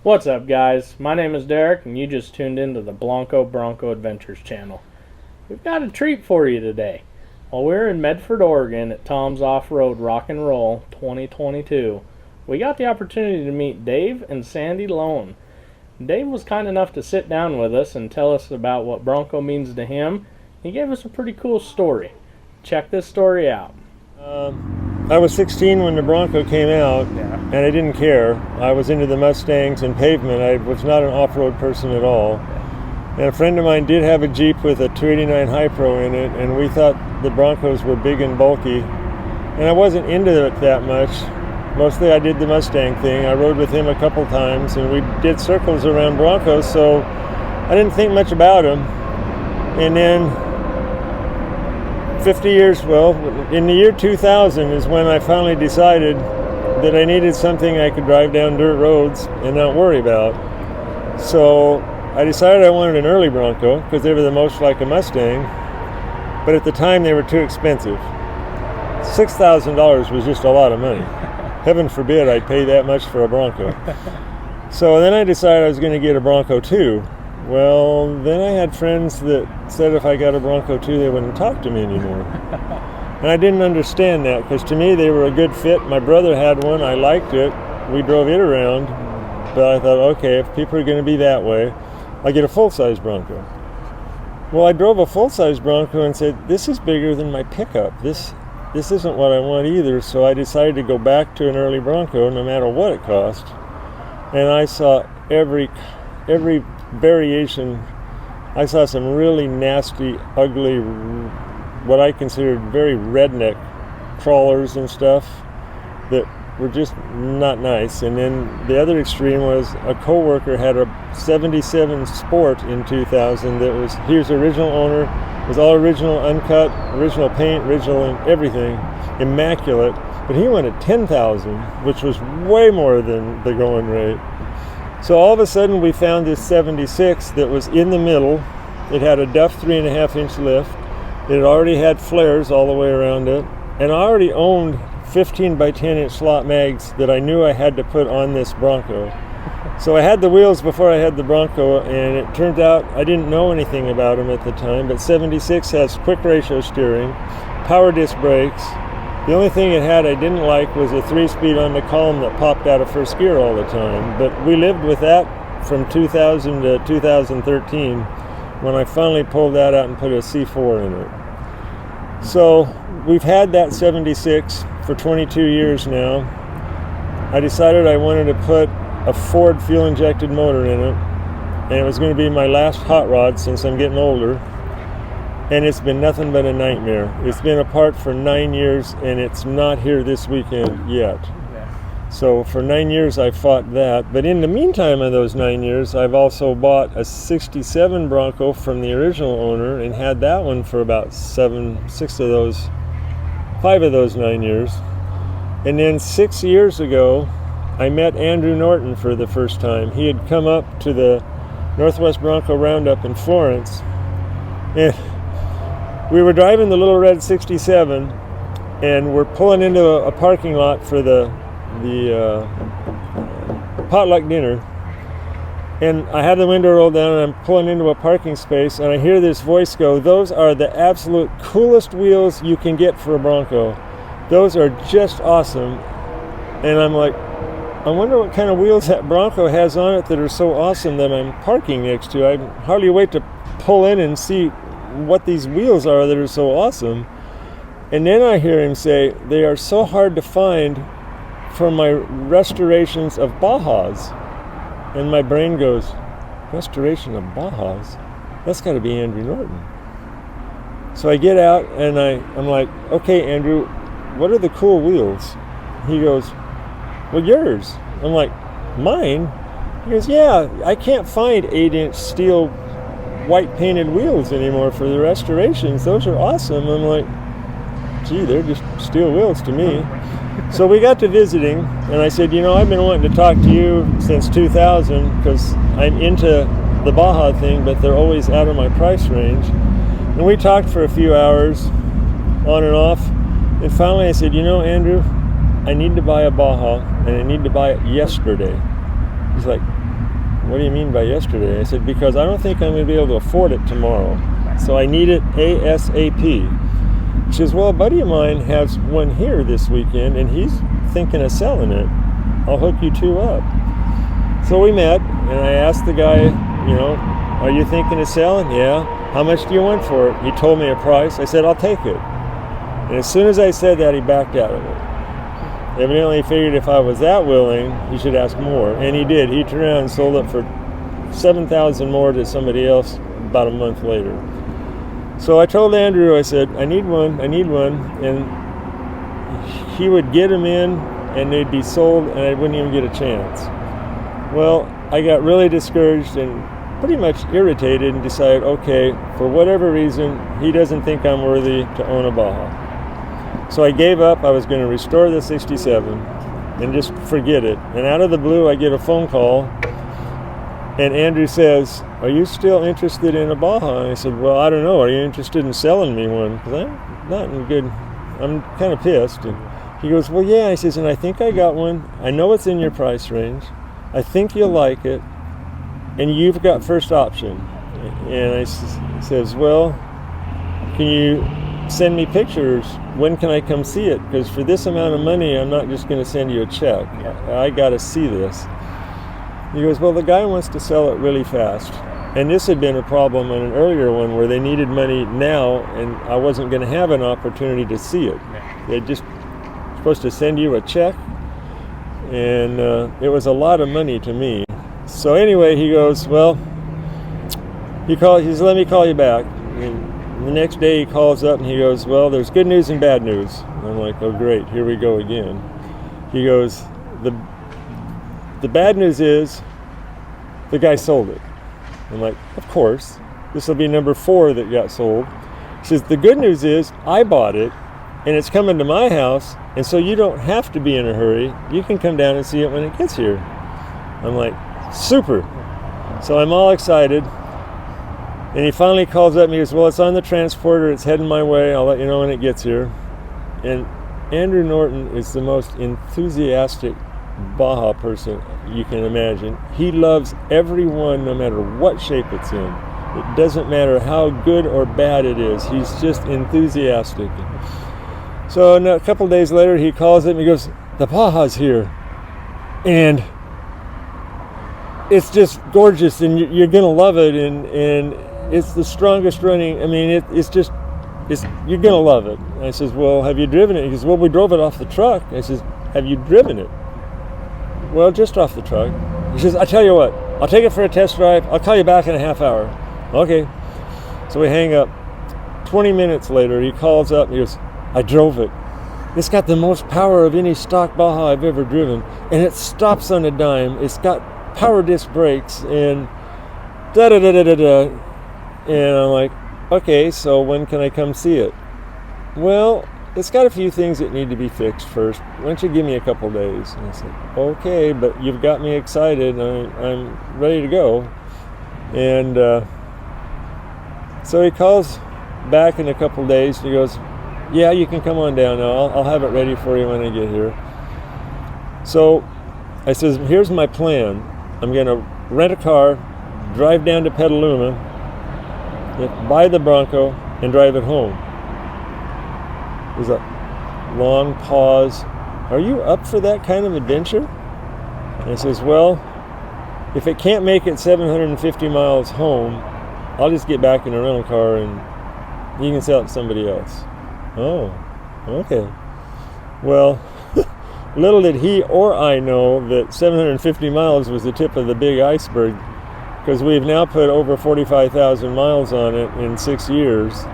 What's up, guys? My name is Derek, and you just tuned into the Bronco Adventures channel. We've got a treat for you today. While we're in Medford, Oregon at Tom's Off-Road Rock and Roll 2022, we got the opportunity to meet Dave and Sandy Loewen. Dave was kind enough to sit down with us and tell us about what Bronco means to him. He gave us a pretty cool story. Check this story out. I was 16 when the Bronco came out, and I didn't care. I was into the Mustangs and pavement. I was not an off-road person at all. And a friend of mine did have a Jeep with a 289 High Pro in it, and we thought the Broncos were big and bulky. And I wasn't into it that much. Mostly I did the Mustang thing. I rode with him a couple times, and we did circles around Broncos, so I didn't think much about them. And then 50 years, in the year 2000 is when I finally decided that I needed something I could drive down dirt roads and not worry about. So I decided I wanted an early Bronco because they were the most like a Mustang, but at the time they were too expensive. $6,000 was just a lot of money. Heaven forbid I'd pay that much for a Bronco. So then I decided I was going to get a Bronco 2. Well, then I had friends that said if I got a Bronco 2, they wouldn't talk to me anymore. And I didn't understand that, because to me they were a good fit. My brother had one, I liked it, we drove it around, but I thought, okay, if people are going to be that way, I'll get a full-size Bronco. Well, I drove a full-size Bronco and said, this is bigger than my pickup. This isn't what I want either, so I decided to go back to an early Bronco, no matter what it cost. And I saw every variation. I saw some really nasty, ugly, what I considered very redneck crawlers and stuff that were just not nice. And then the other extreme was a coworker had a 77 Sport in 2000 that was, here's the original owner, it was all original, uncut, original paint, original everything, immaculate, but he went at 10,000, which was way more than the going rate. So all of a sudden we found this 76 that was in the middle. It had a Duff 3.5-inch lift. It already had flares all the way around it. And I already owned 15 by 10-inch slot mags that I knew I had to put on this Bronco. So I had the wheels before I had the Bronco, and it turned out I didn't know anything about them at the time, but 76 has quick ratio steering, power disc brakes. The only thing it had I didn't like was a 3-speed on the column that popped out of first gear all the time. But we lived with that from 2000 to 2013 when I finally pulled that out and put a C4 in it. So we've had that 76 for 22 years now. I decided I wanted to put a Ford fuel-injected motor in it, and it was going to be my last hot rod since I'm getting older. And it's been nothing but a nightmare. It's been apart for 9 years, and it's not here this weekend yet. Yeah. So for 9 years I fought that. But in the meantime of those 9 years, I've also bought a 67 Bronco from the original owner and had that one for about 5 of those 9 years. And then 6 years ago, I met Andrew Norton for the first time. He had come up to the Northwest Bronco Roundup in Florence, and we were driving the little red 67, and we're pulling into a parking lot for the potluck dinner. And I have the window rolled down, and I'm pulling into a parking space, and I hear this voice go, "Those are the absolute coolest wheels you can get for a Bronco. Those are just awesome." And I'm like, I wonder what kind of wheels that Bronco has on it that are so awesome that I'm parking next to. I hardly wait to pull in and see what these wheels are that are so awesome. And then I hear him say, they are so hard to find for my restorations of Bajas. And my brain goes, restoration of Bajas? That's got to be Andrew Norton. So I get out and I'm like, okay, Andrew, what are the cool wheels? He goes, well, yours. I'm like, mine? He goes, yeah, I can't find 8-inch steel white painted wheels anymore for the restorations. Those are awesome. I'm like, gee, they're just steel wheels to me. So we got to visiting, and I said, I've been wanting to talk to you since 2000 because I'm into the Baja thing, but they're always out of my price range. And we talked for a few hours on and off, and finally I said, Andrew, I need to buy a Baja, and I need to buy it yesterday. He's like, what do you mean by yesterday? I said, because I don't think I'm going to be able to afford it tomorrow. So I need it ASAP. She says, well, a buddy of mine has one here this weekend, and he's thinking of selling it. I'll hook you two up. So we met, and I asked the guy, are you thinking of selling? Yeah. How much do you want for it? He told me a price. I said, I'll take it. And as soon as I said that, he backed out of it. Evidently, he figured if I was that willing, he should ask more. And he did. He turned around and sold it for $7,000 more to somebody else about a month later. So I told Andrew, I said, I need one. And he would get them in, and they'd be sold, and I wouldn't even get a chance. Well, I got really discouraged and pretty much irritated and decided, okay, for whatever reason, he doesn't think I'm worthy to own a Baja. So I gave up. I was going to restore the 67 and just forget it. And out of the blue, I get a phone call, and Andrew says, are you still interested in a Baja? And I said, well, I don't know. Are you interested in selling me one? Because I'm kind of pissed. And he goes, well, yeah. He says, and I think I got one. I know it's in your price range. I think you'll like it. And you've got first option. And I says, well, can you send me pictures? When can I come see it? Because for this amount of money, I'm not just going to send you a check. I got to see this. He goes, well, the guy wants to sell it really fast. And this had been a problem on an earlier one where they needed money now, and I wasn't going to have an opportunity to see it. They're just supposed to send you a check, and it was a lot of money to me. So anyway, he goes, well, he says, let me call you back. And the next day he calls up and he goes, well, there's good news and bad news. And I'm like, oh great, here we go again. He goes, the bad news is the guy sold it. I'm like, of course, this will be number 4 that got sold. He says, the good news is I bought it and it's coming to my house, and so you don't have to be in a hurry. You can come down and see it when it gets here. I'm like, super. So I'm all excited. And he finally calls up and he goes, well, it's on the transporter. It's heading my way. I'll let you know when it gets here. And Andrew Norton is the most enthusiastic Baja person you can imagine. He loves everyone no matter what shape it's in. It doesn't matter how good or bad it is. He's just enthusiastic. So a couple days later, he calls it and he goes, the Baja's here. And it's just gorgeous, and you're going to love it. And it's the strongest running. I mean, you're going to love it. And I says, well, have you driven it? He goes, well, we drove it off the truck. I says, have you driven it? Well, just off the truck. He says, I tell you what, I'll take it for a test drive. I'll call you back in a half hour. Okay. So we hang up. 20 minutes later, he calls up and he goes, I drove it. It's got the most power of any stock Baja I've ever driven. And it stops on a dime. It's got power disc brakes and da-da-da-da-da-da. And I'm like, okay, so when can I come see it? Well, it's got a few things that need to be fixed first. Why don't you give me a couple days? And I said, okay, but you've got me excited. I'm ready to go. And so he calls back in a couple days. He goes, yeah, you can come on down now. I'll have it ready for you when I get here. So I says, here's my plan. I'm going to rent a car, drive down to Petaluma, buy the Bronco, and drive it home. There's a long pause. Are you up for that kind of adventure? And I says, well, if it can't make it 750 miles home, I'll just get back in a rental car and you can sell it to somebody else. Oh, okay. Well, little did he or I know that 750 miles was the tip of the big iceberg, because we've now put over 45,000 miles on it in 6 years.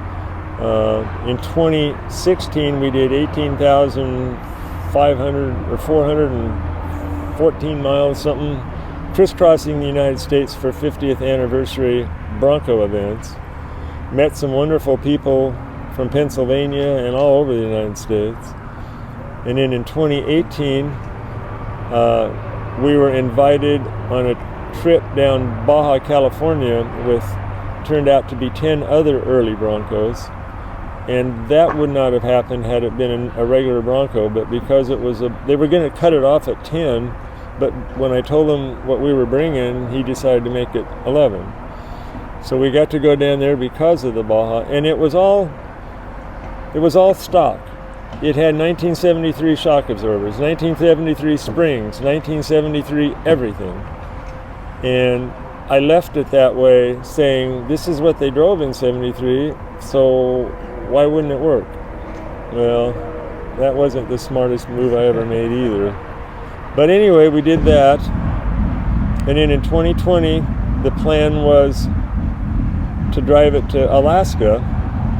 In 2016, we did 18,500 or 414 miles, something, crisscrossing the United States for 50th anniversary Bronco events. Met some wonderful people from Pennsylvania and all over the United States. And then in 2018, we were invited on a trip down Baja California with, turned out to be 10 other early Broncos. And that would not have happened had it been a regular Bronco, but because it was they were going to cut it off at 10, But when I told him what we were bringing, he decided to make it 11. So we got to go down there because of the Baja, and it was all stock. It had 1973 shock absorbers, 1973 springs, 1973 everything. And I left it that way, saying, this is what they drove in 73, so why wouldn't it work? Well, that wasn't the smartest move I ever made either. But anyway, we did that. And then in 2020, the plan was to drive it to Alaska.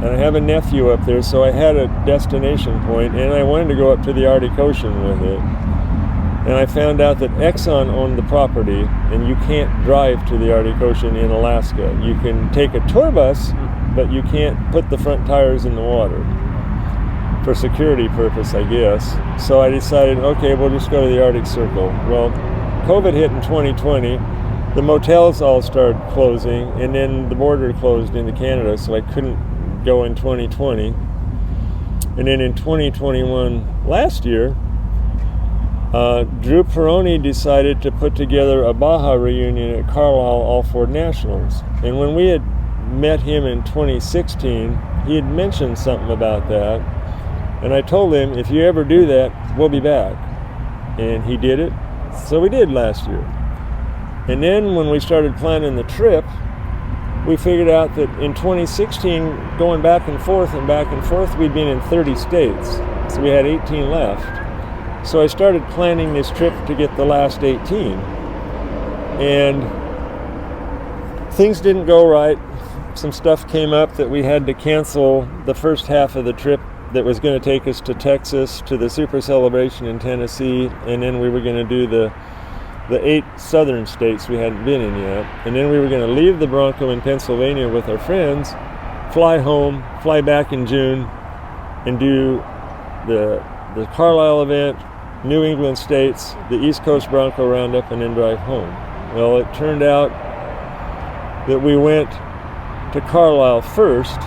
And I have a nephew up there, so I had a destination point, and I wanted to go up to the Arctic Ocean with it. And I found out that Exxon owned the property, and you can't drive to the Arctic Ocean in Alaska. You can take a tour bus, but you can't put the front tires in the water. For security purpose, I guess. So I decided, okay, we'll just go to the Arctic Circle. Well, COVID hit in 2020. The motels all started closing, and then the border closed into Canada, so I couldn't go in 2020. And then in 2021, last year, Drew Peroni decided to put together a Baja reunion at Carlisle All-Ford Nationals. And when we had met him in 2016, he had mentioned something about that. And I told him, if you ever do that, we'll be back. And he did it. So we did last year. And then when we started planning the trip, we figured out that in 2016, going back and forth, we'd been in 30 states. So we had 18 left. So I started planning this trip to get the last 18. And things didn't go right. Some stuff came up that we had to cancel the first half of the trip that was going to take us to Texas, to the Super Celebration in Tennessee, and then we were going to do the 8 southern states we hadn't been in yet. And then we were going to leave the Bronco in Pennsylvania with our friends, fly home, fly back in June, and do the Carlisle event, New England states, the East Coast Bronco Roundup, and then drive home. Well, it turned out that we went to Carlisle first,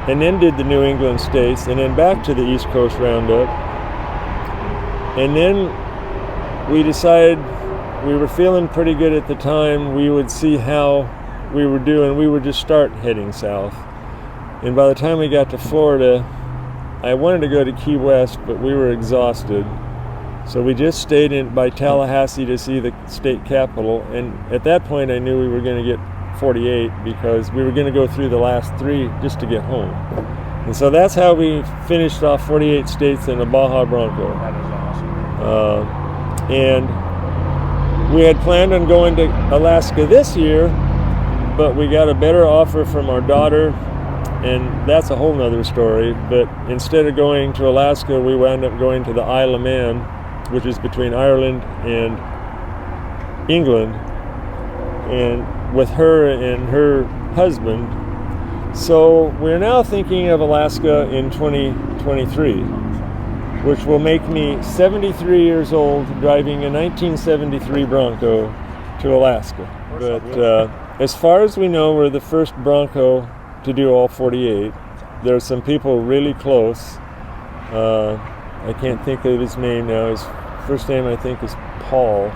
and then did the New England states, and then back to the East Coast Roundup. And then we decided, we were feeling pretty good at the time, we would see how we were doing. We would just start heading south. And by the time we got to Florida, I wanted to go to Key West, but we were exhausted. So we just stayed by Tallahassee to see the state capitol. And at that point, I knew we were going to get 48 because we were going to go through the last 3 just to get home. And so that's how we finished off 48 states in a Baja Bronco. That is awesome. And we had planned on going to Alaska this year, but we got a better offer from our daughter, and that's a whole nother story. But instead of going to Alaska, we wound up going to the Isle of Man, which is between Ireland and England, and with her and her husband. So we're now thinking of Alaska in 2023, which will make me 73 years old driving a 1973 Bronco to Alaska. But as far as we know, we're the first Bronco to do all 48. There are some people really close. I can't think of his name now. His first name, I think, is Paul.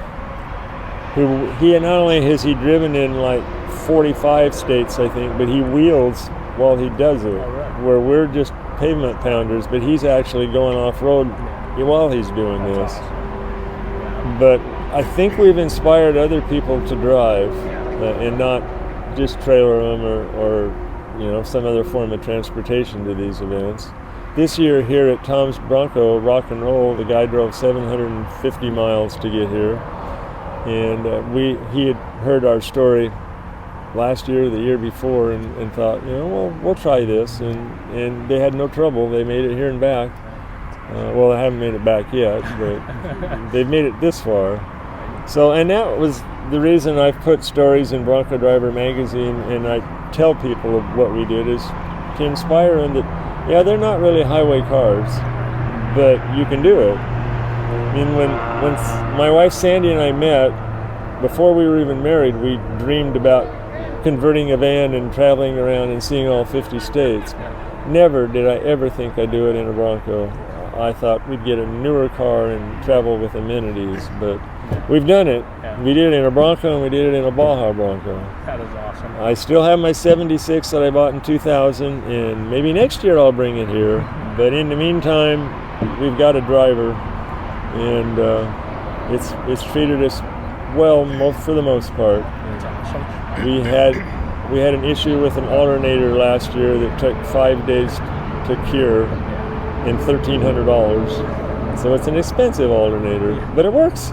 He not only has he driven in like 45 states, I think, but he wheels while he does it, where we're just pavement pounders, but he's actually going off-road while he's doing this. But I think we've inspired other people to drive and not just trailer them or some other form of transportation to these events. This year here at Tom's Bronco Rock and Roll, the guy drove 750 miles to get here. And he had heard our story last year or the year before and thought, we'll try this. And they had no trouble. They made it here and back. Well, they haven't made it back yet, but they've made it this far. So, and that was the reason I've put stories in Bronco Driver magazine, and I tell people of what we did is to inspire them that, they're not really highway cars, but you can do it. I mean, when my wife Sandy and I met, before we were even married, we dreamed about converting a van and traveling around and seeing all 50 states. Never did I ever think I'd do it in a Bronco. I thought we'd get a newer car and travel with amenities, but we've done it. Yeah. We did it in a Bronco and we did it in a Baja Bronco. That is awesome. I still have my 76 that I bought in 2000, and maybe next year I'll bring it here. But in the meantime, we've got a driver, and it's treated us well for the most part. That's awesome. We had an issue with an alternator last year that took 5 days to cure and $1,300. So it's an expensive alternator, but it works.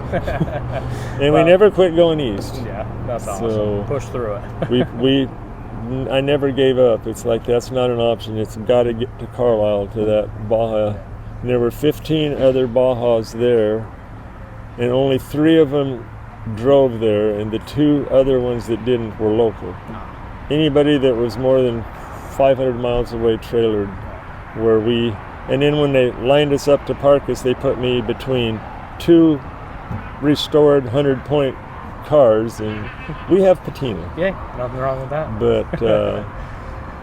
And we never quit going east. Yeah, that's awesome. So push through it. I never gave up. It's like that's not an option. It's got to get to Carlisle, to that Baja. And there were 15 other Bajas there, and only 3 of them drove there, and the 2 other ones that didn't were local. Anybody that was more than 500 miles away trailered where we, and then when they lined us up to park us, they put me between 2 restored 100-point cars, and we have patina. Yeah, nothing wrong with that. But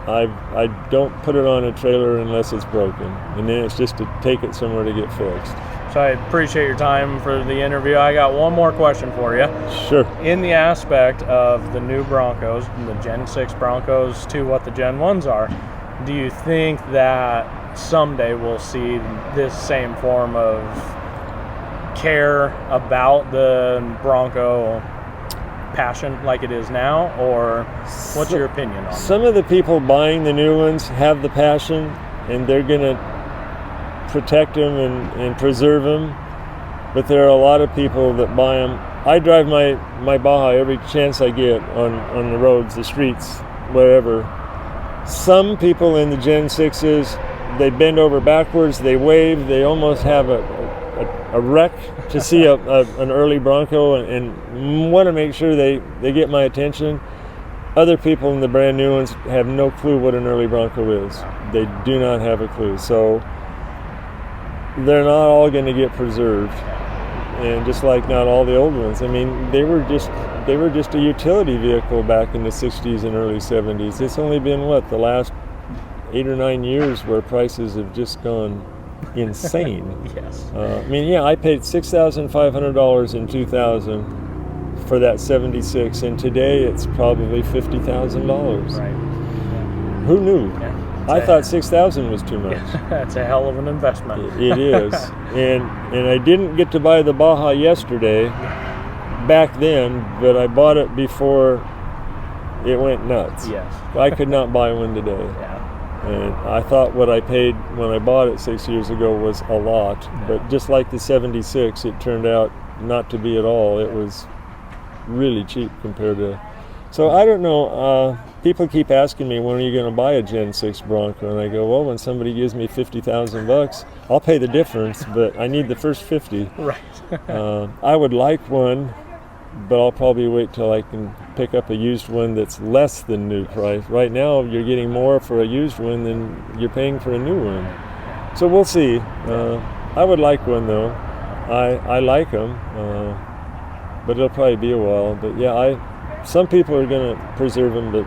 I don't put it on a trailer unless it's broken, and then it's just to take it somewhere to get fixed. So I appreciate your time for the interview. I got one more question for you. Sure. In the aspect of the new Broncos, the Gen 6 Broncos to what the Gen 1s are, do you think that someday we'll see this same form of care about the Bronco passion like it is now, or what's your opinion on that? Some of the people buying the new ones have the passion, and they're going to protect them and preserve them, but there are a lot of people that buy them. I drive my Baja every chance I get on the roads, the streets, wherever. Some people in the Gen 6s, they bend over backwards, they wave, they almost have a wreck to see an early Bronco and want to make sure they get my attention. Other people in the brand new ones have no clue what an early Bronco is. They do not have a clue. So they're not all going to get preserved, and just like not all the old ones. I mean, they were just a utility vehicle back in the 60s and early 70s. It's only been the last 8 or 9 years where prices have just gone insane. Yes. I mean, yeah, I paid $6,500 in 2000 for that 76, and today it's probably $50,000. Right. Yeah. Who knew? Yeah. I thought $6,000 was too much. That's a hell of an investment. It is. And I didn't get to buy the Baja yesterday, back then, but I bought it before it went nuts. Yes. I could not buy one today. Yeah. And I thought what I paid when I bought it 6 years ago was a lot. Yeah. But just like the 76, it turned out not to be at all. It was really cheap compared to... So I don't know. People keep asking me, when are you going to buy a Gen 6 Bronco? And I go, well, when somebody gives me $50,000, I'll pay the difference, but I need the first 50. Right. I would like one, but I'll probably wait till I can pick up a used one that's less than new price. Right now, you're getting more for a used one than you're paying for a new one. So we'll see. I would like one, though. I like them, but it'll probably be a while. But yeah, some people are going to preserve them, but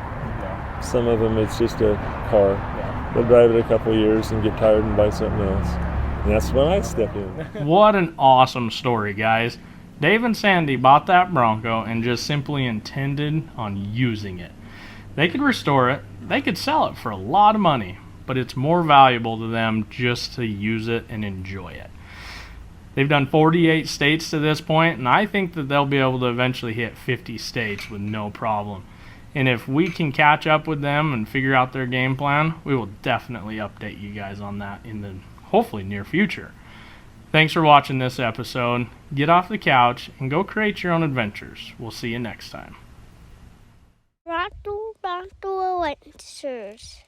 some of them it's just a car. Yeah. They'll drive it a couple of years and get tired and buy something else. And that's when I step in. What an awesome story, guys. Dave and Sandy bought that Bronco and just simply intended on using it. They could restore it, they could sell it for a lot of money, but it's more valuable to them just to use it and enjoy it. They've done 48 states to this point, and I think that they'll be able to eventually hit 50 states with no problem. And if we can catch up with them and figure out their game plan, we will definitely update you guys on that in the hopefully near future. Thanks for watching this episode. Get off the couch and go create your own adventures. We'll see you next time. Bronco Adventures.